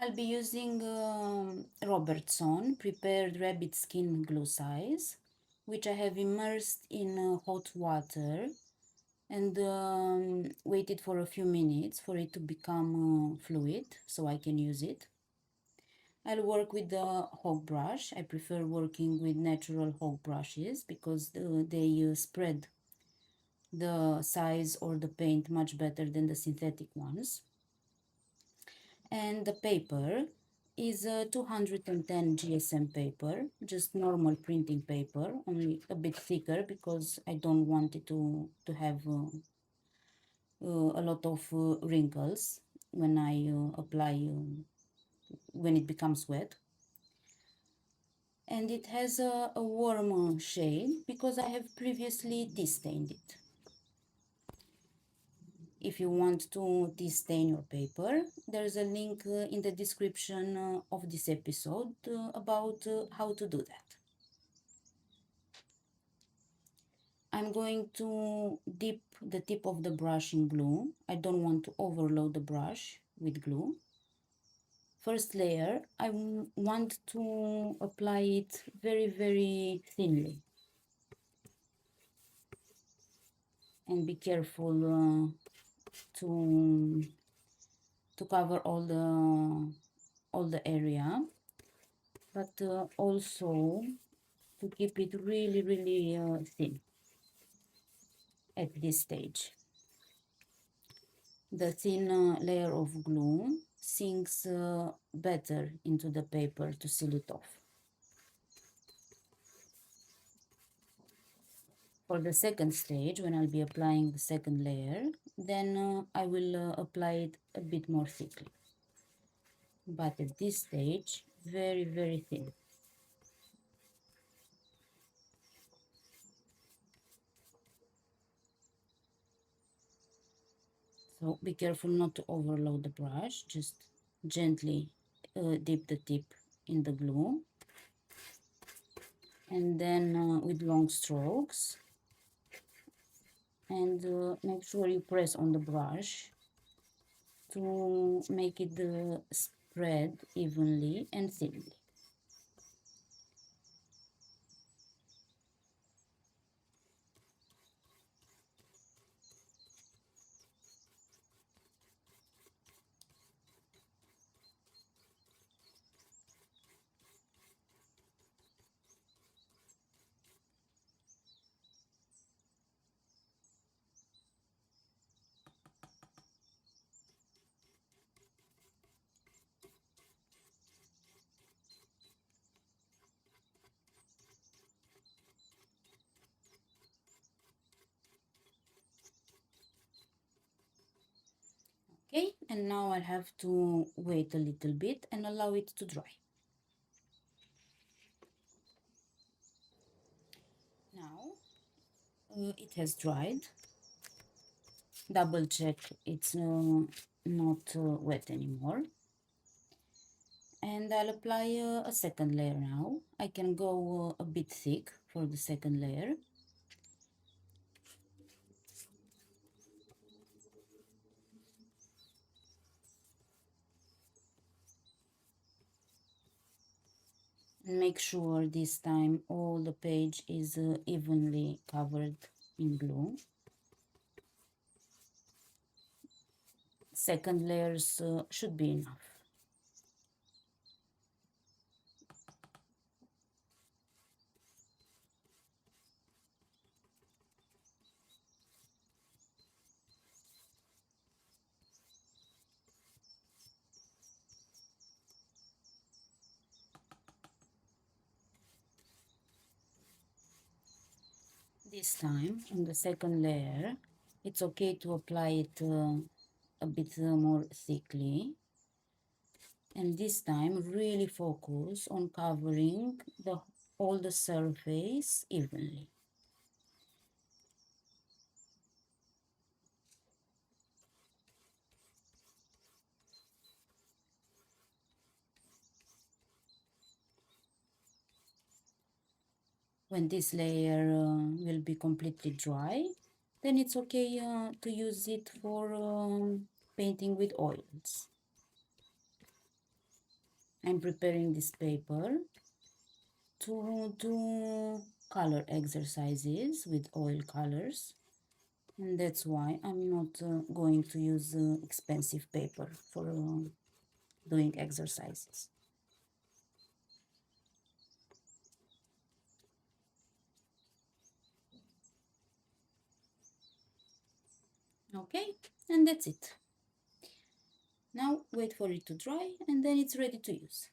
I'll be using Robertson Prepared Rabbit Skin Glue Size, which I have immersed in hot water and waited for a few minutes for it to become fluid so I can use it. I'll work with the hog brush. I prefer working with natural hog brushes because they spread the size or the paint much better than the synthetic ones. And the paper is a 210 GSM paper, just normal printing paper, only a bit thicker because I don't want it to have a lot of wrinkles when I apply, when it becomes wet. And it has a warm shade because I have previously de-stained it. If you want to de-stain your paper, there's a link in the description of this episode about how to do that. I'm going to dip the tip of the brush in glue. I don't want to overload the brush with glue. First layer, I want to apply it very, very thinly. And be careful to cover all the area, but also to keep it really, really thin at this stage. The thin layer of glue sinks better into the paper to seal it off. For the second stage, when I'll be applying the second layer, then I will apply it a bit more thickly. But at this stage, very, very thin. So be careful not to overload the brush, just gently dip the tip in the glue. And then with long strokes, and make sure you press on the brush to make it spread evenly and thinly. Okay, and now I'll have to wait a little bit and allow it to dry. Now it has dried. Double check it's not wet anymore. And I'll apply a second layer now. I can go a bit thick for the second layer. Make sure this time all the page is evenly covered in glue. Second layers should be enough. This time on the second layer, it's okay to apply it a bit more thickly. And this time really focus on covering all the surface evenly. When this layer will be completely dry, then it's okay to use it for painting with oils. I'm preparing this paper to do color exercises with oil colors, and that's why I'm not going to use expensive paper for doing exercises. Okay, and that's it. Now wait for it to dry and then it's ready to use.